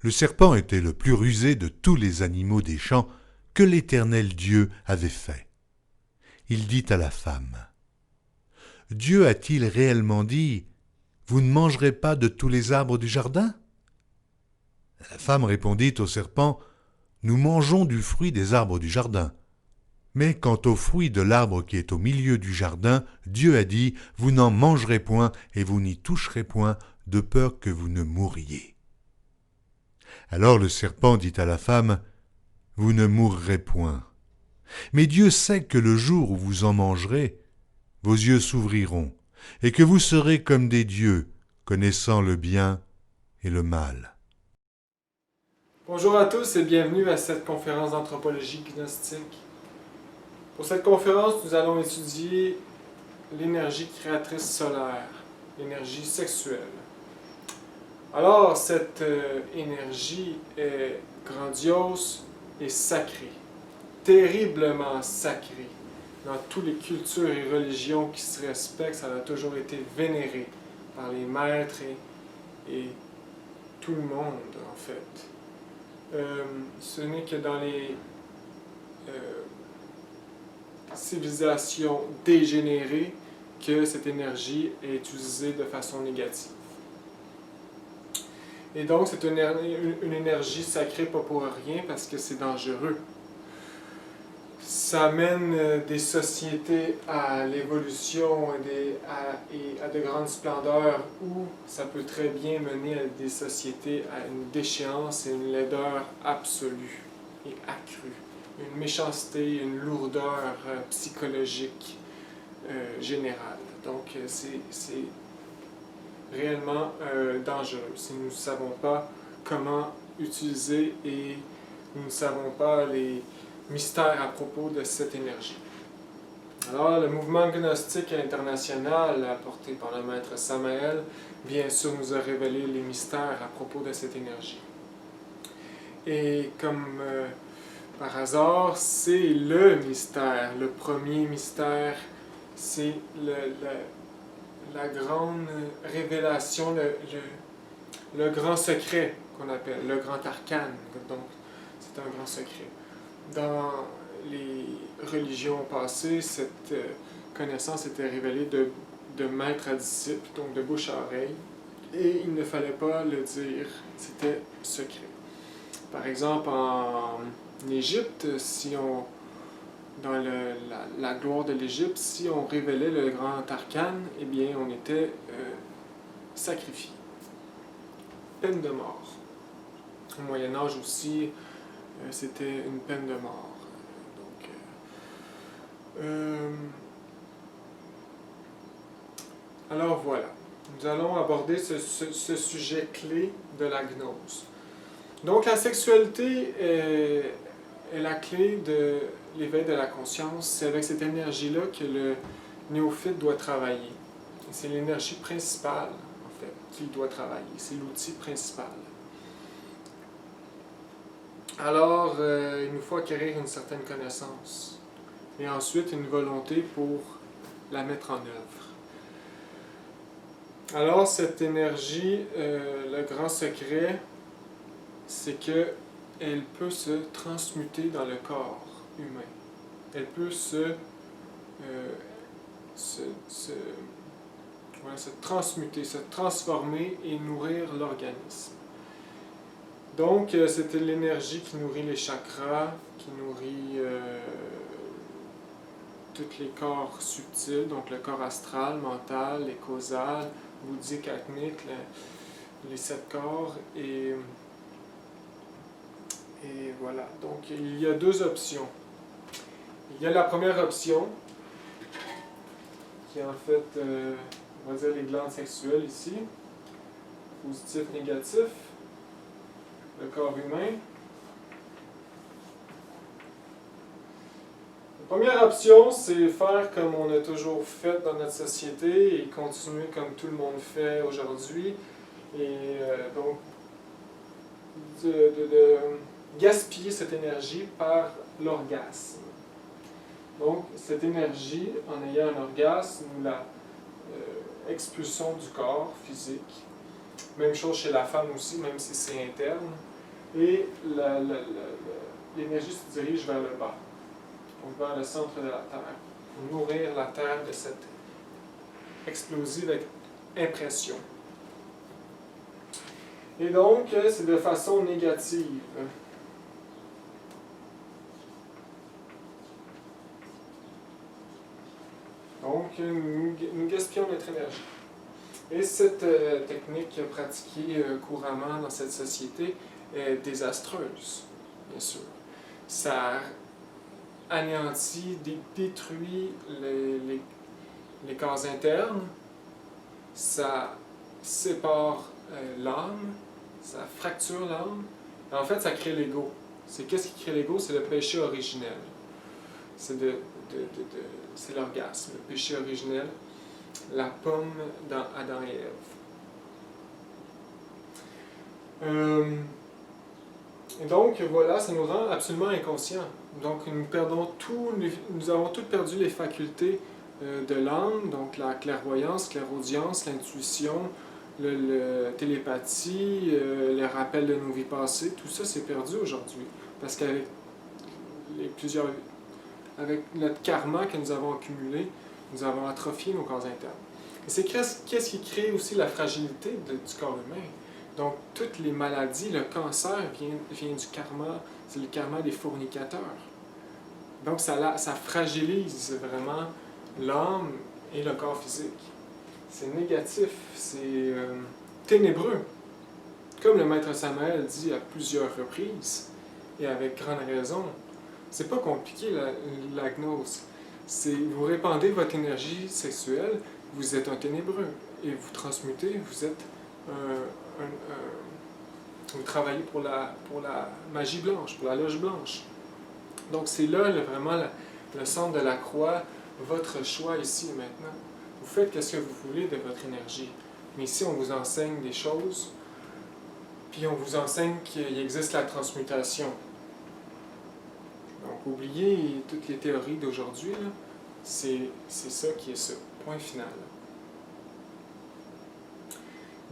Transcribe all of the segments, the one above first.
Le serpent était le plus rusé de tous les animaux des champs que l'Éternel Dieu avait fait. Il dit à la femme, « Dieu a-t-il réellement dit, « Vous ne mangerez pas de tous les arbres du jardin ?» La femme répondit au serpent, « Nous mangeons du fruit des arbres du jardin. Mais quant au fruit de l'arbre qui est au milieu du jardin, Dieu a dit, « Vous n'en mangerez point et vous n'y toucherez point, de peur que vous ne mouriez. » Alors le serpent dit à la femme, « Vous ne mourrez point. Mais Dieu sait que le jour où vous en mangerez, vos yeux s'ouvriront, et que vous serez comme des dieux, connaissant le bien et le mal. » Bonjour à tous et bienvenue à cette conférence d'anthropologie gnostique. Pour cette conférence, nous allons étudier l'énergie créatrice solaire, l'énergie sexuelle. Alors, cette énergie est grandiose et sacrée, terriblement sacrée. Dans toutes les cultures et religions qui se respectent, ça a toujours été vénéré par les maîtres et tout le monde, en fait. Ce n'est que dans les civilisations dégénérées que cette énergie est utilisée de façon négative. Et donc, c'est une énergie sacrée pas pour rien parce que c'est dangereux. Ça amène des sociétés à l'évolution et à de grandes splendeurs, ou ça peut très bien mener à des sociétés à une déchéance et une laideur absolue et accrue. Une méchanceté, une lourdeur psychologique générale. Donc, c'est réellement dangereux si nous ne savons pas comment utiliser et nous ne savons pas les mystères à propos de cette énergie. Alors, le mouvement gnostique international, apporté par le maître Samael, bien sûr nous a révélé les mystères à propos de cette énergie. Et comme par hasard, c'est le mystère, le premier mystère, c'est la grande révélation, le grand secret qu'on appelle, le grand arcane. Donc, c'est un grand secret. Dans les religions passées, cette connaissance était révélée de maître à disciple, donc de bouche à oreille, et il ne fallait pas le dire, c'était secret. Par exemple, en Égypte, dans la gloire de l'Égypte, si on révélait le grand arcane, eh bien, on était sacrifié. Peine de mort. Au Moyen-Âge aussi, c'était une peine de mort. Alors voilà, nous allons aborder ce sujet clé de la gnose. Donc la sexualité est la clé de l'éveil de la conscience. C'est avec cette énergie-là que le néophyte doit travailler. C'est l'énergie principale, en fait, qu'il doit travailler. C'est l'outil principal. Alors, il nous faut acquérir une certaine connaissance. Et ensuite, une volonté pour la mettre en œuvre. Alors, cette énergie, le grand secret, c'est qu'elle peut se transmuter dans le corps humain. Elle peut se transmuter, se transformer et nourrir l'organisme. Donc, c'est l'énergie qui nourrit les chakras, qui nourrit tous les corps subtils, donc le corps astral, mental, les causales, bouddhique, atmique, les 7 corps, et voilà. Donc, il y a 2 options. Il y a la première option, qui est en fait, on va dire les glandes sexuelles ici, positif, négatif, le corps humain. La première option, c'est faire comme on a toujours fait dans notre société et continuer comme tout le monde fait aujourd'hui. Et donc, de gaspiller cette énergie par l'orgasme. Donc, cette énergie, en ayant un orgasme, nous la expulsons du corps physique Même chose chez la femme aussi, même si c'est interne. Et l'énergie se dirige vers le bas, donc vers le centre de la Terre, pour nourrir la Terre de cette explosive impression. Et donc, c'est de façon négative. Donc, nous gaspillons notre énergie. Et cette technique pratiquée couramment dans cette société est désastreuse, bien sûr. Ça anéantit, détruit les corps internes, ça sépare l'âme, ça fracture l'âme. En fait, ça crée l'ego. Qu'est-ce qui crée l'ego? C'est le péché originel. C'est c'est l'orgasme, le péché originel, la pomme dans Adam et Ève. Et donc, voilà, ça nous rend absolument inconscients. Donc, nous avons toutes perdu les facultés de l'âme, donc la clairvoyance, clairaudience, l'intuition, la télépathie, le rappel de nos vies passées, tout ça c'est perdu aujourd'hui. Parce qu'avec avec notre karma que nous avons accumulé, nous avons atrophié nos corps internes. Et c'est qu'est-ce qui crée aussi la fragilité du corps humain. Donc, toutes les maladies, le cancer vient du karma, c'est le karma des fornicateurs. Donc, ça fragilise vraiment l'âme et le corps physique. C'est négatif, c'est ténébreux. Comme le maître Samael dit à plusieurs reprises, et avec grande raison, c'est pas compliqué la gnose. Vous répandez votre énergie sexuelle, vous êtes un ténébreux, et vous transmutez, vous êtes vous travaillez pour la magie blanche, pour la loge blanche. Donc c'est là vraiment le centre de la croix, votre choix ici et maintenant. Vous faites ce que vous voulez de votre énergie. Mais ici, on vous enseigne des choses, puis on vous enseigne qu'il existe la transmutation. Donc oubliez toutes les théories d'aujourd'hui, c'est ça qui est ça, point final.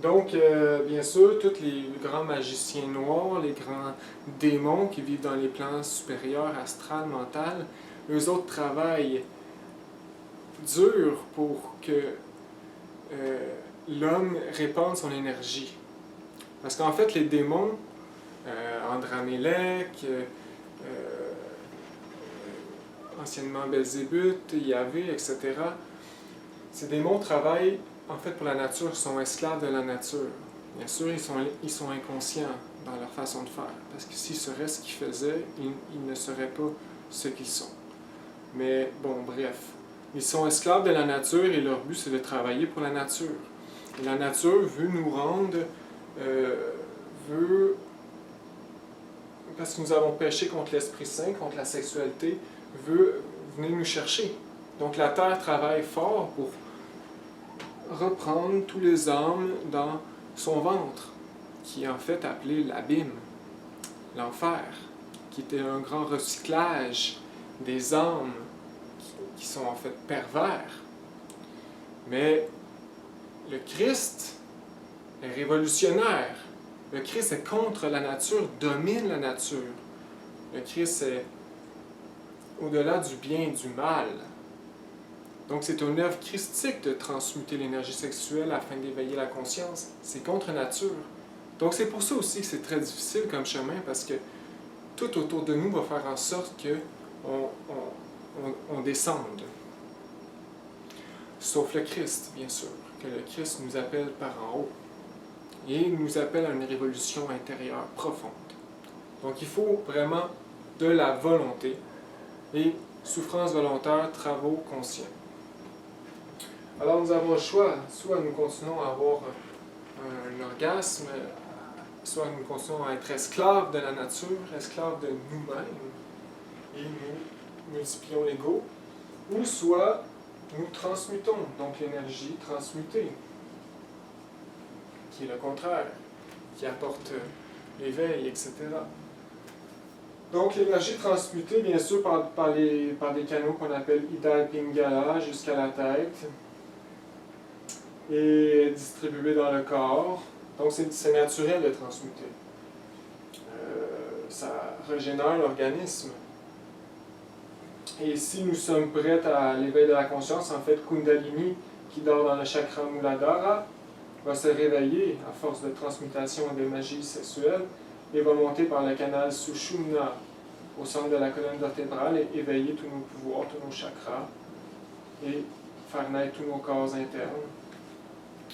Donc, bien sûr, tous les grands magiciens noirs, les grands démons qui vivent dans les plans supérieurs, astral, mental, eux autres travaillent dur pour que l'homme répande son énergie. Parce qu'en fait, les démons, Andramélec, anciennement Belzébuth, Yahvé, etc., ces démons travaillent en fait pour la nature, ils sont esclaves de la nature. Bien sûr, ils sont inconscients dans leur façon de faire, parce que s'ils seraient ce qu'ils faisaient, ils ne seraient pas ce qu'ils sont. Mais bon, bref. Ils sont esclaves de la nature et leur but c'est de travailler pour la nature. Et la nature veut nous rendre, parce que nous avons péché contre l'Esprit Saint, contre la sexualité, veut venir nous chercher. Donc la terre travaille fort pour reprendre tous les âmes dans son ventre, qui est en fait appelé l'abîme, l'enfer, qui était un grand recyclage des âmes qui sont en fait pervers. Mais le Christ est révolutionnaire. Le Christ est contre la nature, domine la nature. Le Christ est au-delà du bien et du mal. Donc c'est une œuvre christique de transmuter l'énergie sexuelle afin d'éveiller la conscience. C'est contre nature. Donc c'est pour ça aussi que c'est très difficile comme chemin, parce que tout autour de nous va faire en sorte qu'on descende. Sauf le Christ, bien sûr, que le Christ nous appelle par en haut. Et il nous appelle à une révolution intérieure profonde. Donc il faut vraiment de la volonté et souffrance volontaire, travaux conscients. Alors nous avons le choix, soit nous continuons à avoir un orgasme, soit nous continuons à être esclaves de la nature, esclaves de nous-mêmes, et nous multiplions l'ego, ou soit nous transmutons, donc l'énergie transmutée, qui est le contraire, qui apporte l'éveil, etc. Donc l'énergie transmutée, bien sûr, par des canaux qu'on appelle Ida Pingala jusqu'à la tête, et distribuée dans le corps, Donc c'est naturel de transmuter. Ça régénère l'organisme. Et si nous sommes prêts à l'éveil de la conscience, en fait, Kundalini, qui dort dans le chakra Muladhara, va se réveiller à force de transmutation et de magie sexuelle et va monter par le canal Sushumna au centre de la colonne vertébrale et éveiller tous nos pouvoirs, tous nos chakras et faire naître tous nos corps internes.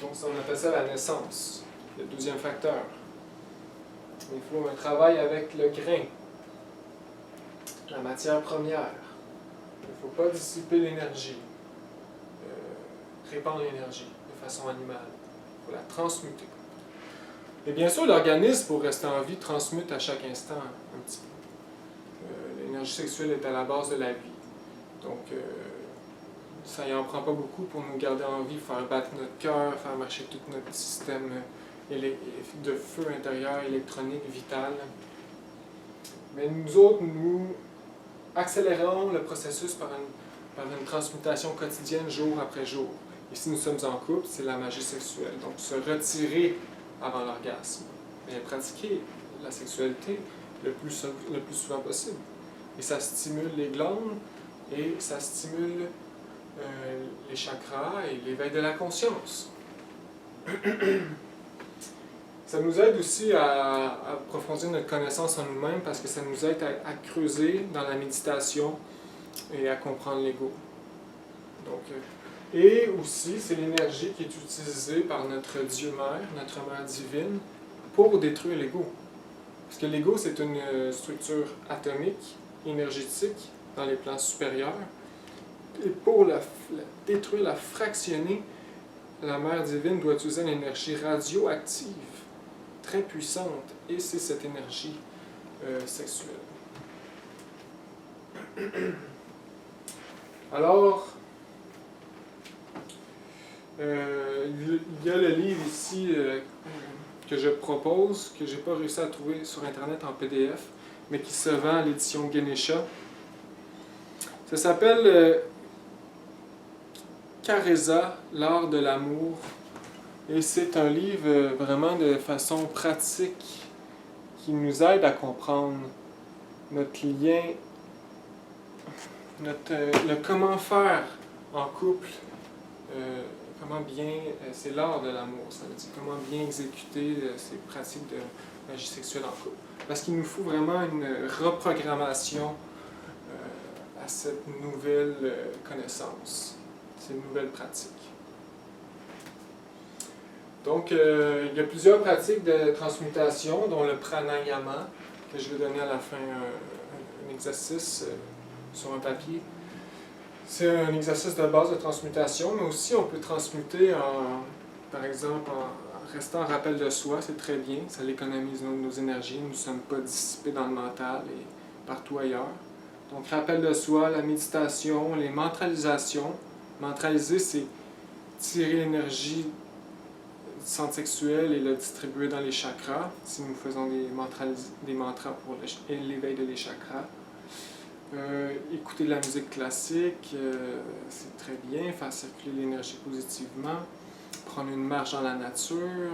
Donc on appelle ça la naissance, le deuxième facteur. Il faut un travail avec le grain, la matière première. Il ne faut pas dissiper l'énergie, répandre l'énergie de façon animale. Il faut la transmuter. Et bien sûr, l'organisme, pour rester en vie, transmute à chaque instant un petit peu. L'énergie sexuelle est à la base de la vie. Donc, ça y en prend pas beaucoup pour nous garder en vie, faire battre notre cœur, faire marcher tout notre système de feu intérieur, électronique, vital. Mais nous autres, nous accélérons le processus par une transmutation quotidienne, jour après jour. Et si nous sommes en couple, c'est la magie sexuelle. Donc, se retirer avant l'orgasme. Mais pratiquer la sexualité le plus souvent possible. Et ça stimule les glandes et ça stimule les chakras et l'éveil de la conscience. Ça nous aide aussi à approfondir notre connaissance en nous-mêmes parce que ça nous aide à creuser dans la méditation et à comprendre l'ego. Donc, et aussi, c'est l'énergie qui est utilisée par notre Dieu-Mère, notre Mère divine, pour détruire l'ego. Parce que l'ego, c'est une structure atomique, énergétique, dans les plans supérieurs. Et pour la détruire, la fractionner, la Mère divine doit utiliser une énergie radioactive, très puissante, et c'est cette énergie sexuelle. Alors, il y a le livre ici que je propose, que je n'ai pas réussi à trouver sur Internet en PDF, mais qui se vend à l'édition Ganesha. Ça s'appelle Careza, l'art de l'amour. Et c'est un livre vraiment de façon pratique qui nous aide à comprendre notre lien, le comment faire en couple, comment bien, c'est l'art de l'amour, ça veut dire comment bien exécuter ces pratiques de magie sexuelle en couple. Parce qu'il nous faut vraiment une reprogrammation à cette nouvelle connaissance, ces nouvelles pratiques. Donc, il y a plusieurs pratiques de transmutation, dont le pranayama, que je vais donner à la fin un exercice sur un papier. C'est un exercice de base de transmutation, mais aussi on peut transmuter, par exemple, en restant en rappel de soi, c'est très bien, ça économise nos énergies, nous ne sommes pas dissipés dans le mental et partout ailleurs. Donc, rappel de soi, la méditation, les mantralisations. Mantraliser, c'est tirer l'énergie du centre sexuel et le distribuer dans les chakras, si nous faisons des mantras pour l'éveil de les chakras. Écouter de la musique classique, c'est très bien, faire circuler l'énergie positivement, prendre une marche dans la nature.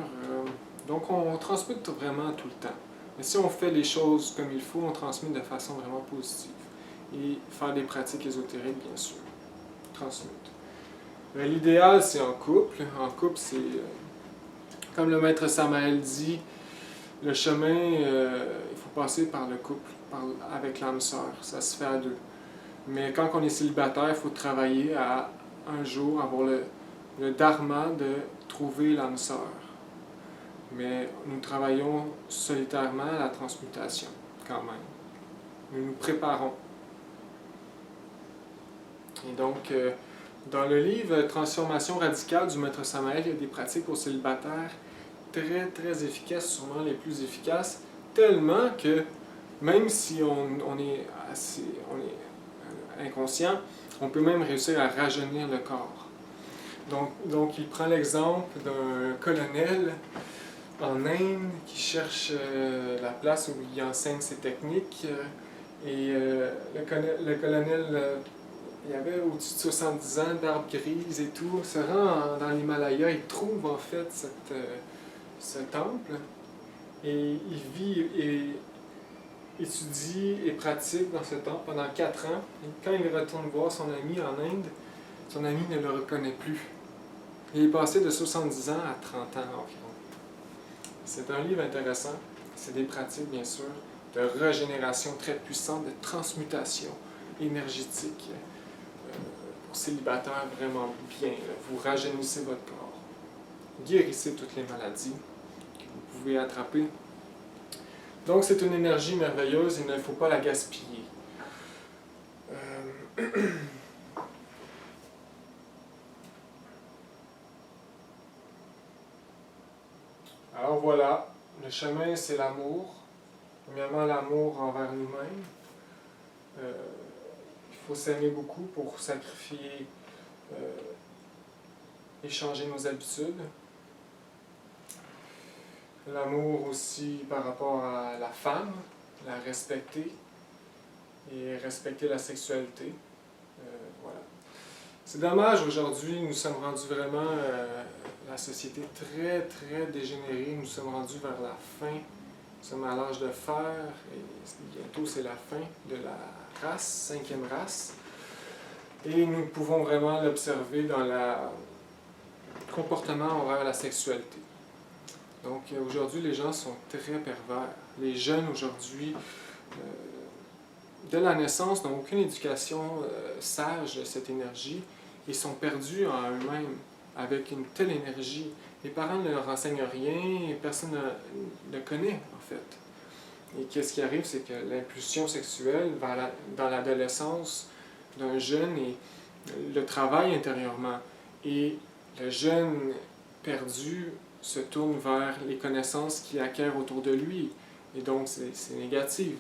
Donc on transmute vraiment tout le temps. Mais si on fait les choses comme il faut, on transmet de façon vraiment positive. Et faire des pratiques ésotériques, bien sûr. Transmute. L'idéal, c'est en couple. En couple, c'est, comme le maître Samael dit, le chemin, il faut passer par le couple, avec l'âme sœur. Ça se fait à deux. Mais quand on est célibataire, il faut travailler à un jour avoir le dharma de trouver l'âme sœur. Mais nous travaillons solitairement à la transmutation, quand même. Nous nous préparons. Et donc, dans le livre Transformation radicale du maître Samael, il y a des pratiques aux célibataires très, très efficaces, sûrement les plus efficaces, tellement que même si on est inconscient, on peut même réussir à rajeunir le corps. Donc il prend l'exemple d'un colonel en Inde qui cherche la place où il enseigne ses techniques. Et le colonel, il avait au-dessus de 70 ans, barbe grise et tout, se rend dans l'Himalaya, il trouve en fait ce temple et il vit et étudie et pratique dans ce temple pendant 4 ans. Et quand il retourne voir son ami en Inde, son ami ne le reconnaît plus. Il est passé de 70 ans à 30 ans environ. C'est un livre intéressant. C'est des pratiques, bien sûr, de régénération très puissantes, de transmutation énergétique. Pour célibataires, vraiment bien. Vous rajeunissez votre corps. Guérissez toutes les maladies que vous pouvez attraper. Donc, c'est une énergie merveilleuse et il ne faut pas la gaspiller. Alors voilà, le chemin, c'est l'amour. Premièrement, l'amour envers nous-mêmes. Il faut s'aimer beaucoup pour sacrifier et changer nos habitudes. L'amour aussi par rapport à la femme, la respecter et respecter la sexualité. Voilà. C'est dommage, aujourd'hui, nous sommes rendus vraiment, la société très, très dégénérée. Nous sommes rendus vers la fin. Nous sommes à l'âge de fer et bientôt c'est la fin de la race, 5e race. Et nous pouvons vraiment l'observer dans le comportement envers la sexualité. Donc aujourd'hui, les gens sont très pervers. Les jeunes aujourd'hui, de la naissance, n'ont aucune éducation sage de cette énergie et sont perdus en eux-mêmes avec une telle énergie. Les parents ne leur enseignent rien et personne ne le connaît en fait. Et qu'est-ce qui arrive, c'est que l'impulsion sexuelle dans l'adolescence d'un jeune et le travail intérieurement. Et le jeune perdu se tourne vers les connaissances qu'il acquiert autour de lui. Et donc, c'est négatif.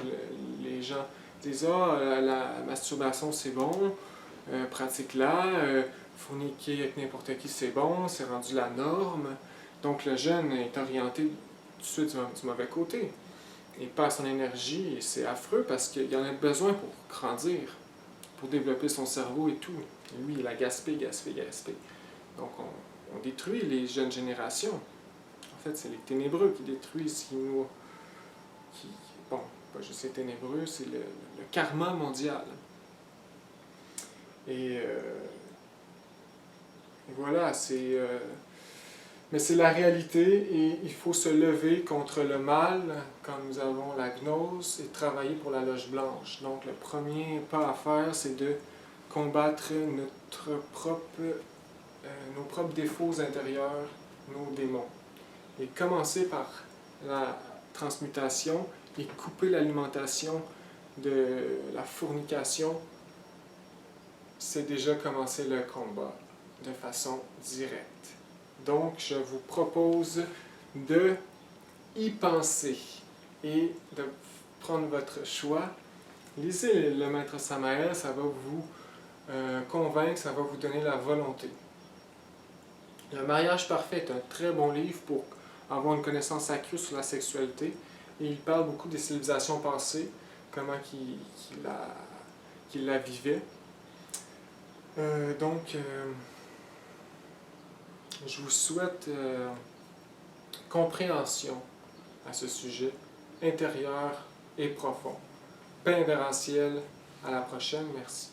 Les gens disent « Ah, la masturbation, c'est bon, pratique-la, fourniquer avec n'importe qui, c'est bon, c'est rendu la norme. » Donc, le jeune est orienté tout de suite du mauvais côté. Il perd son énergie et c'est affreux parce qu'il en a besoin pour grandir, pour développer son cerveau et tout. Et lui, il a gaspé. Donc, on détruit les jeunes générations. En fait, c'est les ténébreux qui détruisent, bon, pas juste les ténébreux, c'est le karma mondial. Et voilà, mais c'est la réalité et il faut se lever contre le mal quand nous avons la gnose et travailler pour la loge blanche. Donc, le premier pas à faire, c'est de combattre nos propres défauts intérieurs, nos démons. Et commencer par la transmutation et couper l'alimentation de la fornication, c'est déjà commencer le combat de façon directe. Donc, je vous propose de y penser et de prendre votre choix. Lisez le Maître Samael, ça va vous convaincre, ça va vous donner la volonté. Le mariage parfait est un très bon livre pour avoir une connaissance accrue sur la sexualité. Et il parle beaucoup des civilisations passées, comment qu'il la vivait. Donc, je vous souhaite compréhension à ce sujet, intérieur et profond. Paix invérantielle, à la prochaine, merci.